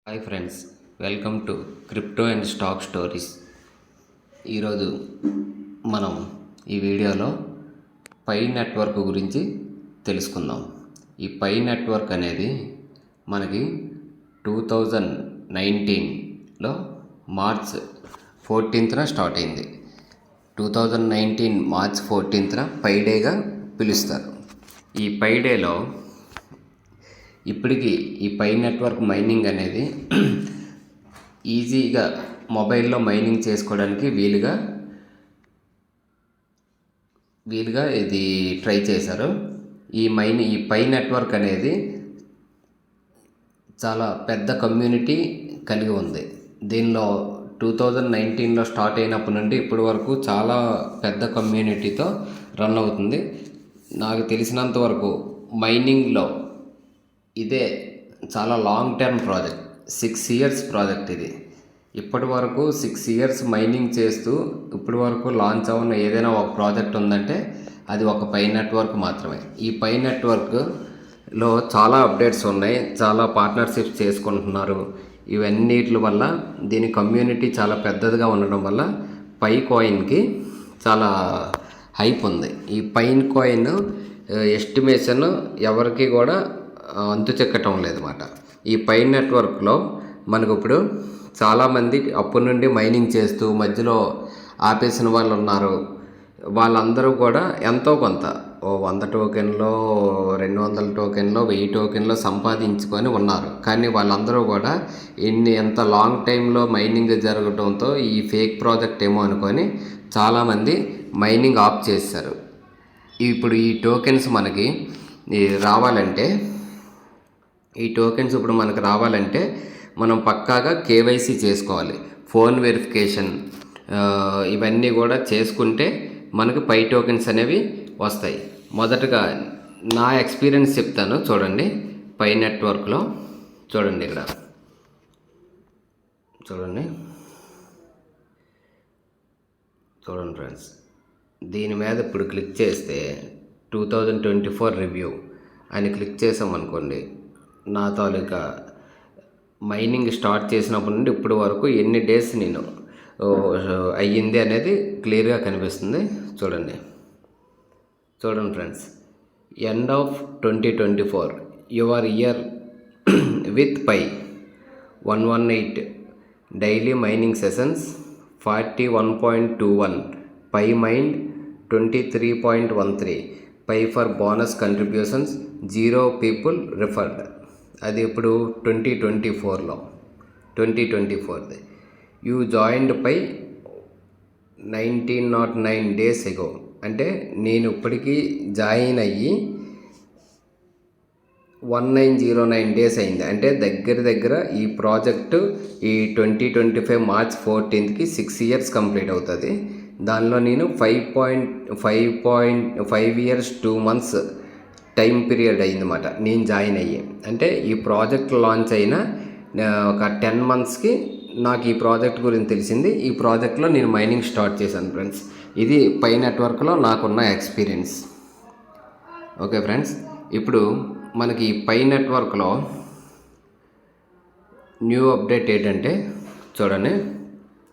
Hi friends, welcome to crypto and stock stories. ఈరోజు మనం ఈ వీడియోలో పై నెట్వర్క్ గురించి తెలుసుకుందాం. ఈ పై నెట్వర్క్ అనేది మనకి 2019లో మార్చ్ 14న స్టార్ట్ అయింది. 2019 మార్చ్ 14న పై డేగా పిలుస్తారు. ఈ పై డేలో ఇప్పటికీ ఈ పై నెట్వర్క్ మైనింగ్ అనేది ఈజీగా మొబైల్లో మైనింగ్ చేసుకోవడానికి వీలుగా ఇది ట్రై చేశారు. ఈ పై నెట్వర్క్ అనేది చాలా పెద్ద కమ్యూనిటీ కలిగి ఉంది. దీనిలో 2019లో స్టార్ట్ అయినప్పటి నుండి ఇప్పటి వరకు చాలా పెద్ద కమ్యూనిటీతో రన్ అవుతుంది. నాకు తెలిసినంత వరకు మైనింగ్లో ఇదే చాలా long term project. 6 years project ఇది. ఇప్పటి వరకు 6 ఇయర్స్ మైనింగ్ చేస్తూ ఇప్పటి వరకు లాంచ్ అవ్వని ఏదైనా ఒక ప్రాజెక్ట్ ఉందంటే అది ఒక పై నెట్వర్క్ మాత్రమే. ఈ పై నెట్వర్క్లో చాలా అప్డేట్స్ ఉన్నాయి, చాలా పార్ట్నర్షిప్స్ చేసుకుంటున్నారు. ఇవన్నిటి వల్ల దీని కమ్యూనిటీ చాలా పెద్దదిగా ఉండడం వల్ల పై కాయిన్కి చాలా హైప్ ఉంది. ఈ పైన్ కాయిన్ ఎస్టిమేషన్ ఎవరికి కూడా అంతు చెక్కటం లేదన్నమాట. ఈ పై నెట్వర్క్లో మనకు ఇప్పుడు చాలామంది అప్పటి నుండి మైనింగ్ చేస్తూ మధ్యలో ఆపేసిన వాళ్ళు ఉన్నారు. వాళ్ళందరూ కూడా ఎంతో కొంత 100 టోకెన్లో, 200 టోకెన్లో, 1000 టోకెన్లో సంపాదించుకొని ఉన్నారు. కానీ వాళ్ళందరూ కూడా ఎంత లాంగ్ టైంలో మైనింగ్ జరగడంతో ఈ ఫేక్ ప్రాజెక్ట్ ఏమో అనుకొని చాలామంది మైనింగ్ ఆఫ్ చేశారు. ఇప్పుడు ఈ టోకెన్స్ మనకి రావాలంటే మనం పక్కాగా కేవైసీ చేసుకోవాలి. ఫోన్ వెరిఫికేషన్ ఇవన్నీ కూడా చేసుకుంటే మనకు పై టోకెన్స్ అనేవి వస్తాయి. మొదటగా నా ఎక్స్పీరియన్స్ చెప్తాను చూడండి. పై నెట్వర్క్లో చూడండి, ఇక్కడ చూడండి ఫ్రెండ్స్. దీని మీద ఇప్పుడు క్లిక్ చేస్తే 2024 రివ్యూ అని క్లిక్ చేసామనుకోండి, నా తాలూకా మైనింగ్ స్టార్ట్ చేసినప్పటి నుండి ఇప్పటి వరకు ఎన్ని డేస్ నేను అయ్యింది అనేది క్లియర్గా కనిపిస్తుంది. చూడండి friends. End of 2024 your year with Pi 118 daily mining sessions 41.21 Pi mind 23.13 Pi for bonus contributions 0 people referred. అది ఇప్పుడు 2024ది. You joined Pi 1909 days ago. అంటే నేను ఇప్పటికీ జాయిన్ అయ్యి 1909 డేస్ అయింది. అంటే దగ్గర ఈ ప్రాజెక్టు ఈ 2025 మార్చ్ 14కి 6 ఇయర్స్ కంప్లీట్ అవుతుంది. దానిలో నేను 5 ఇయర్స్ 2 మంత్స్ టైం పీరియడ్ అయిందన్నమాట నేను జాయిన్ అయ్యి. అంటే ఈ ప్రాజెక్ట్ లాంచ్ అయిన ఒక 10 మంత్స్కి నాకు ఈ ప్రాజెక్ట్ గురించి తెలిసింది. ఈ ప్రాజెక్ట్లో నేను మైనింగ్ స్టార్ట్ చేశాను ఫ్రెండ్స్. ఇది పై నెట్వర్క్లో నాకున్న ఎక్స్పీరియన్స్. ఓకే ఫ్రెండ్స్, ఇప్పుడు మనకి ఈ పై నెట్వర్క్లో న్యూ అప్డేట్ ఏంటంటే చూడండి,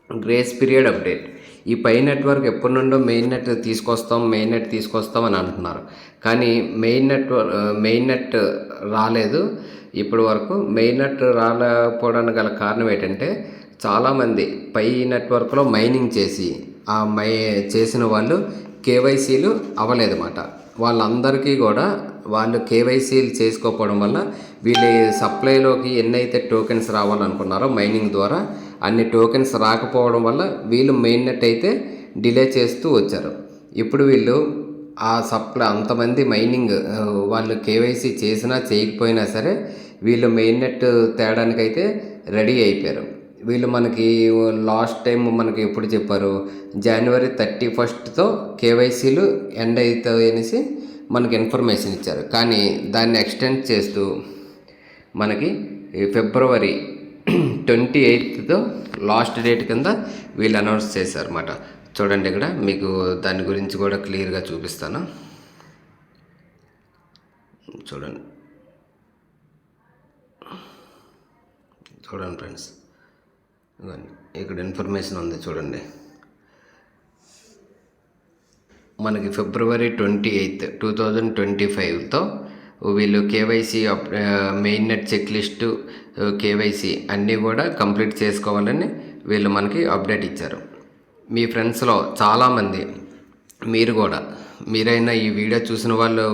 గ్రేస్ పీరియడ్ అప్డేట్. ఈ పై నెట్వర్క్ ఎప్పటి నుండో మెయిన్ నెట్ తీసుకొస్తాం అని అంటున్నారు. కానీ మెయిన్ నెట్ రాలేదు ఇప్పటి వరకు. మెయిన్ నెట్ రాలేకపోవడానికి గల కారణం ఏంటంటే చాలామంది పై నెట్వర్క్లో మైనింగ్ చేసిన వాళ్ళు కేవైసీలు అవ్వలేదన్నమాట. వాళ్ళందరికీ కూడా వాళ్ళు కేవైసీలు చేసుకోకపోవడం వల్ల వీళ్ళ సప్లైలోకి ఎన్నైతే టోకెన్స్ రావాలనుకున్నారో మైనింగ్ ద్వారా అన్ని టోకెన్స్ రాకపోవడం వల్ల వీళ్ళు మెయిన్ నెట్ అయితే డిలే చేస్తూ వచ్చారు. ఇప్పుడు వీళ్ళు ఆ సప్లై అంతమంది మైనింగ్ వాళ్ళు కేవైసీ చేసినా చేయకపోయినా సరే వీళ్ళు మెయిన్ నెట్ తేడానికైతే రెడీ అయిపోయారు. వీళ్ళు మనకి లాస్ట్ టైం మనకి ఎప్పుడు చెప్పారు, జనవరి 31తో కేవైసీలు ఎండ్ అవుతాయి అనేసి మనకి ఇన్ఫర్మేషన్ ఇచ్చారు. కానీ దాన్ని ఎక్స్టెండ్ చేస్తూ మనకి ఫిబ్రవరి 28తో లాస్ట్ డేట్ కింద వీళ్ళు అనౌన్స్ చేశారు అన్నమాట. చూడండి, ఇక్కడ మీకు దాని గురించి కూడా క్లియర్గా చూపిస్తాను. చూడండి చూడండి ఫ్రెండ్స్, ఇక్కడ ఇన్ఫర్మేషన్ ఉంది చూడండి. మనకి February 28, 2025తో వీళ్ళు KYC mainnet checklist, KYC అన్నీ కూడా కంప్లీట్ చేసుకోవాలని వీళ్ళు మనకి అప్డేట్ ఇచ్చారు. మీ ఫ్రెండ్స్లో చాలామంది మీరైనా ఈ వీడియో చూసిన వాళ్ళు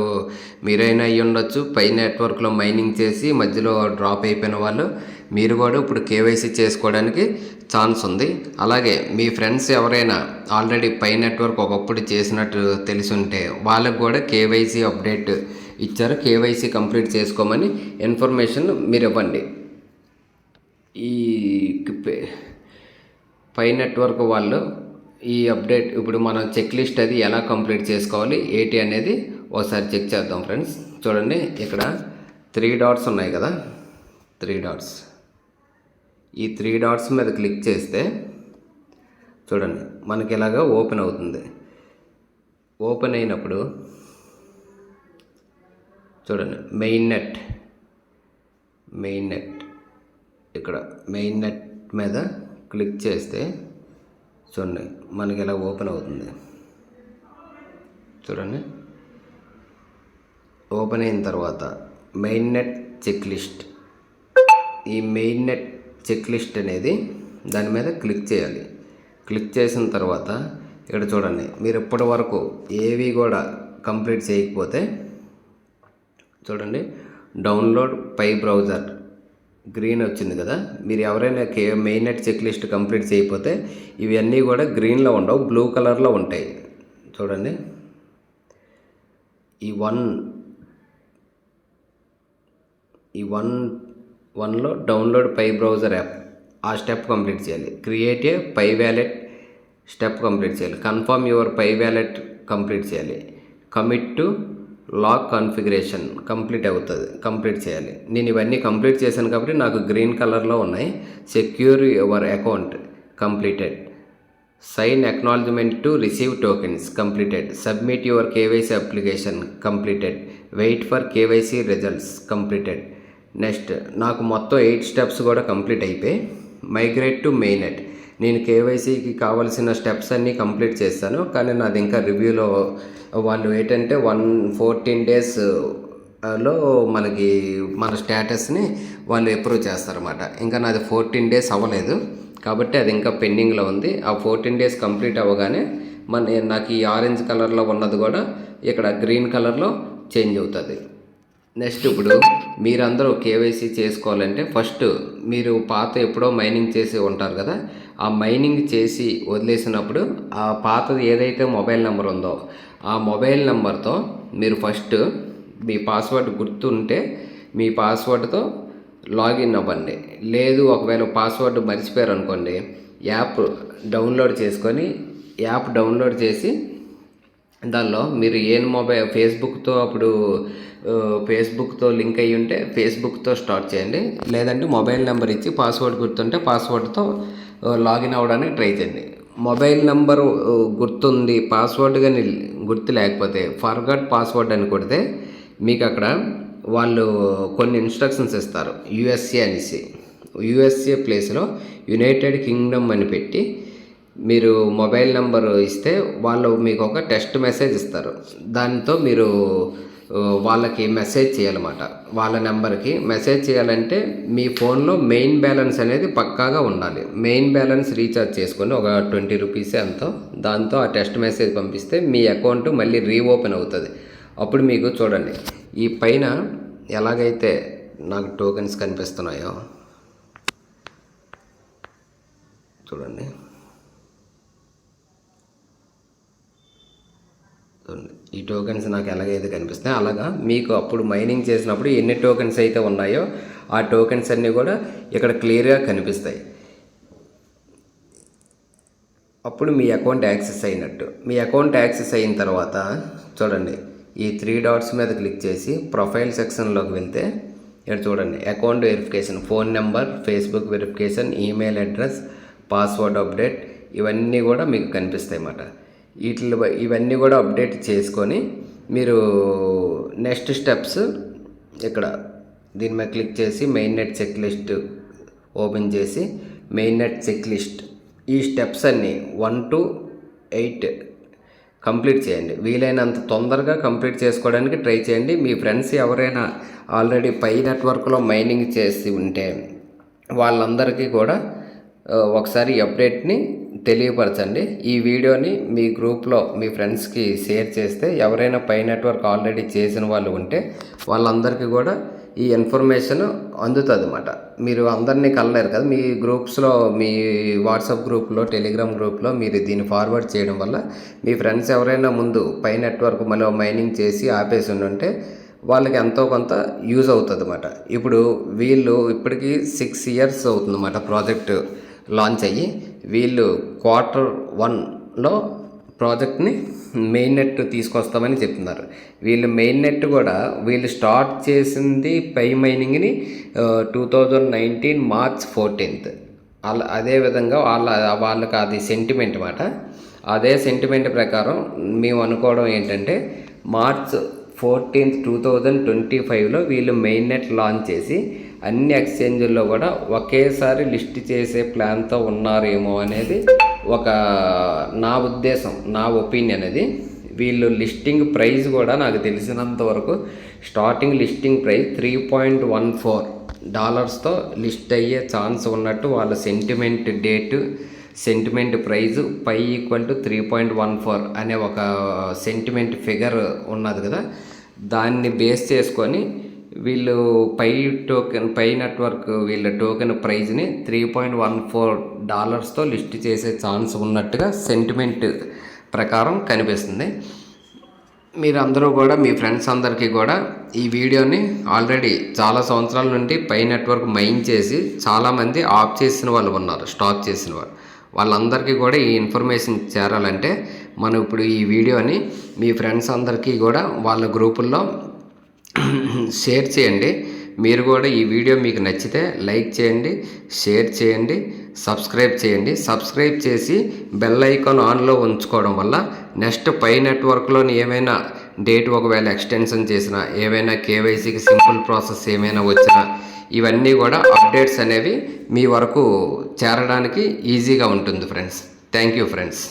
మీరైనా అయ్యి ఉండొచ్చు. పై నెట్వర్క్లో మైనింగ్ చేసి మధ్యలో డ్రాప్ అయిపోయిన వాళ్ళు మీరు కూడా ఇప్పుడు కేవైసీ చేసుకోవడానికి ఛాన్స్ ఉంది. అలాగే మీ ఫ్రెండ్స్ ఎవరైనా ఆల్రెడీ పై నెట్వర్క్ ఒకప్పుడు చేసినట్టు తెలిసి ఉంటే వాళ్ళకు కూడా కేవైసీ అప్డేట్ ఇచ్చారు. కేవైసీ కంప్లీట్ చేసుకోమని ఇన్ఫర్మేషన్ మీరు ఇవ్వండి. ఈ పై నెట్వర్క్ వాళ్ళు ఈ అప్డేట్ ఇప్పుడు మనం చెక్ లిస్ట్ అది ఎలా కంప్లీట్ చేసుకోవాలి ఏంటి అనేది ఒకసారి చెక్ చేద్దాం ఫ్రెండ్స్. చూడండి, ఇక్కడ 3 డాట్స్ ఉన్నాయి కదా, 3 డాట్స్. ఈ 3 డాట్స్ మీద క్లిక్ చేస్తే చూడండి మనకి ఇలాగా ఓపెన్ అవుతుంది. ఓపెన్ అయినప్పుడు చూడండి మెయిన్ నెట్ ఇక్కడ మెయిన్ నెట్ మీద క్లిక్ చేస్తే చూడండి మనకి ఇలా ఓపెన్ అవుతుంది. చూడండి, ఓపెన్ అయిన తర్వాత మెయిన్ నెట్ చెక్ లిస్ట్, ఈ మెయిన్ నెట్ చెక్ లిస్ట్ అనేది దాని మీద క్లిక్ చేయాలి. క్లిక్ చేసిన తర్వాత ఇక్కడ చూడండి, మీరు ఇప్పటి వరకు ఏవి కూడా కంప్లీట్ చేయకపోతే చూడండి డౌన్లోడ్ పై బ్రౌజర్ గ్రీన్ వచ్చింది కదా. మీరు ఎవరైనా mainnet checklist complete చేయకపోతే ఇవన్నీ కూడా గ్రీన్లో ఉండవు, బ్లూ కలర్లో ఉంటాయి. చూడండి, ఈ వన్లో డౌన్లోడ్ పై బ్రౌజర్ యాప్ ఆ స్టెప్ కంప్లీట్ చేయాలి. Create a Pi wallet step complete చేయాలి. Confirm your Pi wallet complete చేయాలి. Commit to lock configuration complete చేయాలి. నేను ఇవన్నీ కంప్లీట్ చేశాను కాబట్టి నాకు గ్రీన్ కలర్లో ఉన్నాయి. Secure your account completed. Sign acknowledgement to receive tokens completed. Submit your KYC application completed. Wait for KYC results completed. Next నాకు మొత్తం 8 స్టెప్స్ కూడా కంప్లీట్ అయిపోయి మైగ్రేట్ టు మెయిన్ నెట్. నేను కేవైసీకి కావాల్సిన స్టెప్స్ అన్నీ కంప్లీట్ చేస్తాను, కానీ నాది ఇంకా రివ్యూలో వాళ్ళు ఏంటంటే 14 డేస్లో మనకి మన స్టేటస్ని వాళ్ళు అప్రూవ్ చేస్తారన్నమాట. ఇంకా నాది 14 డేస్ అవ్వలేదు కాబట్టి అది ఇంకా పెండింగ్లో ఉంది. ఆ 14 డేస్ కంప్లీట్ అవ్వగానే నాకు ఈ ఆరెంజ్ కలర్లో ఉన్నది కూడా ఇక్కడ గ్రీన్ కలర్లో చేంజ్ అవుతుంది. నెక్స్ట్ ఇప్పుడు మీరందరూ కేవైసీ చేసుకోవాలంటే ఫస్ట్ మీరు పాత ఎప్పుడో మైనింగ్ చేసి ఉంటారు కదా, ఆ మైనింగ్ చేసి వదిలేసినప్పుడు ఆ పాతది ఏదైతే మొబైల్ నెంబర్ ఉందో ఆ మొబైల్ నెంబర్తో మీరు ఫస్ట్ మీ పాస్వర్డ్ గుర్తుంటే మీ పాస్వర్డ్తో లాగిన్ అవ్వండి. లేదు ఒకవేళ పాస్వర్డ్ మర్చిపోయారు అనుకోండి, యాప్ డౌన్లోడ్ చేసి దానిలో మీరు ఫేస్బుక్తో లింక్ అయ్యి ఉంటే ఫేస్బుక్తో స్టార్ట్ చేయండి. లేదంటే మొబైల్ నెంబర్ ఇచ్చి పాస్వర్డ్ గుర్తుంటే పాస్వర్డ్తో లాగిన్ అవ్వడానికి ట్రై చేయండి. మొబైల్ నెంబరు గుర్తుంది, పాస్వర్డ్ కానీ గుర్తు లేకపోతే ఫర్గాట్ పాస్వర్డ్ అని కొడితే మీకు అక్కడ వాళ్ళు కొన్ని ఇన్స్ట్రక్షన్స్ ఇస్తారు. యుఎస్ఏ ప్లేస్లో యునైటెడ్ కింగ్డమ్ అని పెట్టి మీరు మొబైల్ నెంబర్ ఇస్తే వాళ్ళు మీకు ఒక టెక్స్ట్ మెసేజ్ ఇస్తారు. దాంతో మీరు వాళ్ళకి మెసేజ్ చేయాలన్నమాట. వాళ్ళ నెంబర్కి మెసేజ్ చేయాలంటే మీ ఫోన్లో మెయిన్ బ్యాలెన్స్ అనేది పక్కాగా ఉండాలి. మెయిన్ బ్యాలెన్స్ రీఛార్జ్ చేసుకొని ఒక 20 రూపీస్ ఎంతో, దాంతో ఆ టెక్స్ట్ మెసేజ్ పంపిస్తే మీ అకౌంట్ మళ్ళీ రీఓపెన్ అవుతుంది. అప్పుడు మీకు చూడండి ఈ పైన ఎలాగైతే నాకు టోకెన్స్ కనిపిస్తున్నాయో చూడండి, ఈ టోకెన్స్ నాకు ఎలాగైతే కనిపిస్తాయి అలాగా మీకు అప్పుడు మైనింగ్ చేసినప్పుడు ఎన్ని టోకెన్స్ అయితే ఉన్నాయో ఆ టోకెన్స్ అన్నీ కూడా ఇక్కడ క్లియర్గా కనిపిస్తాయి. అప్పుడు మీ అకౌంట్ యాక్సెస్ అయినట్టు. మీ అకౌంట్ యాక్సెస్ అయిన తర్వాత చూడండి ఈ 3 డాట్స్ మీద క్లిక్ చేసి ప్రొఫైల్ సెక్షన్లోకి వెళ్తే ఇక్కడ చూడండి account verification, phone number, Facebook verification, email address, password update ఇవన్నీ కూడా మీకు కనిపిస్తాయి అన్నమాట. ఇవన్నీ కూడా అప్డేట్ చేసుకొని మీరు నెక్స్ట్ స్టెప్స్ ఇక్కడ దీని మీద క్లిక్ చేసి mainnet checklist open చేసి మెయిన్ నెట్ చెక్ లిస్ట్ ఈ స్టెప్స్ అన్నీ 1 to 8 కంప్లీట్ చేయండి. వీలైనంత తొందరగా కంప్లీట్ చేసుకోవడానికి ట్రై చేయండి. మీ ఫ్రెండ్స్ ఎవరైనా ఆల్రెడీ పై నెట్వర్క్లో మైనింగ్ చేసి ఉంటే వాళ్ళందరికీ కూడా ఒకసారి అప్డేట్ని తెలియపరచండి. ఈ వీడియోని మీ గ్రూప్లో మీ ఫ్రెండ్స్కి షేర్ చేస్తే ఎవరైనా పై నెట్వర్క్ ఆల్రెడీ చేసిన వాళ్ళు ఉంటే వాళ్ళందరికీ కూడా ఈ ఇన్ఫర్మేషన్ అందుతుంది అన్నమాట. మీరు అందరినీ కలలేరు కదా, మీ గ్రూప్స్లో మీ వాట్సాప్ గ్రూప్లో టెలిగ్రామ్ గ్రూప్లో మీరు దీన్ని ఫార్వర్డ్ చేయడం వల్ల మీ ఫ్రెండ్స్ ఎవరైనా ముందు పై నెట్వర్క్ మళ్ళీ మైనింగ్ చేసి ఆపేసి ఉంటే వాళ్ళకి ఎంతో కొంత యూజ్ అవుతుంది అన్నమాట. ఇప్పుడు వీళ్ళు ఇప్పటికీ 6 years అవుతుందన్నమాట ప్రాజెక్ట్ లాంచ్ అయ్యి. వీళ్ళు Q1లో ప్రాజెక్ట్ని మెయిన్ నెట్ తీసుకొస్తామని చెప్తున్నారు. వీళ్ళు మెయిన్ నెట్ కూడా వీళ్ళు స్టార్ట్ చేసింది పై మైనింగ్ని 2019 March 14th. అదేవిధంగా వాళ్ళకి అది సెంటిమెంట్ మాట. అదే సెంటిమెంట్ ప్రకారం మేము అనుకోవడం ఏంటంటే March 14th, 2025లో వీళ్ళు మెయిన్ నెట్ లాంచ్ చేసి అన్ని ఎక్స్చేంజుల్లో కూడా ఒకేసారి లిస్ట్ చేసే ప్లాన్తో ఉన్నారేమో అనేది ఒక నా ఉద్దేశం, నా ఒపీనియన్. అది వీళ్ళు లిస్టింగ్ ప్రైస్ కూడా నాకు తెలిసినంత వరకు స్టార్టింగ్ లిస్టింగ్ ప్రైస్ $3.14 లిస్ట్ అయ్యే ఛాన్స్ ఉన్నట్టు వాళ్ళ sentiment data, sentiment price pi equal to 3.14 అనే ఒక సెంటిమెంట్ ఫిగర్ ఉన్నది కదా, దాన్ని బేస్ చేసుకొని వీళ్ళు పై నెట్వర్క్ వీళ్ళ టోకెన్ ప్రైజ్ని $3.14తో లిస్ట్ చేసే ఛాన్స్ ఉన్నట్టుగా సెంటిమెంట్ ప్రకారం కనిపిస్తుంది. మీరు అందరూ కూడా మీ ఫ్రెండ్స్ అందరికీ కూడా ఈ వీడియోని ఆల్రెడీ చాలా సంవత్సరాల నుండి పై నెట్వర్క్ మైన్ చేసి చాలామంది ఆఫ్ చేసిన వాళ్ళు ఉన్నారు, స్టాప్ చేసిన వాళ్ళు. వాళ్ళందరికీ కూడా ఈ ఇన్ఫర్మేషన్ చేరాలంటే మనం ఇప్పుడు ఈ వీడియోని మీ ఫ్రెండ్స్ అందరికీ కూడా వాళ్ళ గ్రూపుల్లో షేర్ చేయండి. మీరు కూడా ఈ వీడియో మీకు నచ్చితే లైక్ చేయండి, షేర్ చేయండి, సబ్స్క్రైబ్ చేయండి. సబ్స్క్రైబ్ చేసి బెల్ ఐకాన్ ఆన్లో ఉంచుకోవడం వల్ల నెక్స్ట్ పై నెట్వర్క్లోని ఏమైనా డేట్ ఒకవేళ ఎక్స్టెన్షన్ చేసినా, ఏవైనా కేవైసీకి సింపుల్ ప్రాసెస్ ఏమైనా వచ్చినా ఇవన్నీ కూడా అప్డేట్స్ అనేవి మీ వరకు చేరడానికి ఈజీగా ఉంటుంది ఫ్రెండ్స్. Thank you friends.